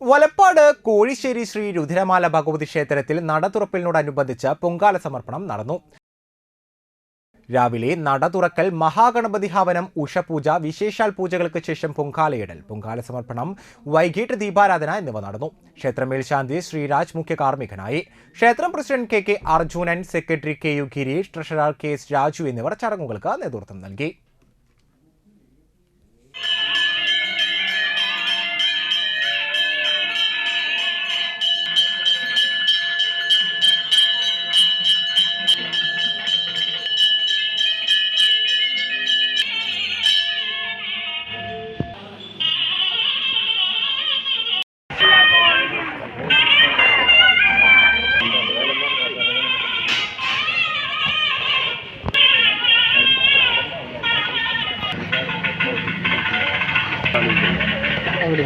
വലപ്പാട് കോഴിശ്ശേരി ശ്രീ രുദ്രമാല ഭഗവതി ക്ഷേത്രത്തിൽ നട തുറക്കലിനോടനുബന്ധിച്ച് പൊങ്കാല സമർപ്പണം നടന്നു. രാവിലെ നട തുറക്കൽ, മഹാഗണപതി ഹവനം, ഉഷപൂജ, വിശേഷാൽ പൂജകൾക്ക് ശേഷം പൊങ്കാലയിടൽ, പൊങ്കാല സമർപ്പണം, വൈകിട്ട് ദീപാരാധന എന്നിവ നടന്നു. ക്ഷേത്ര മേൽശാന്തി ശ്രീരാജ് മുഖ്യ കാർമ്മികനായി. ക്ഷേത്രം president K Arjunan, secretary KU Girish, treasurer KS Raju എന്നിവർ ചടങ്ങുകൾക്ക് നേതൃത്വം നൽകി. അവിടെ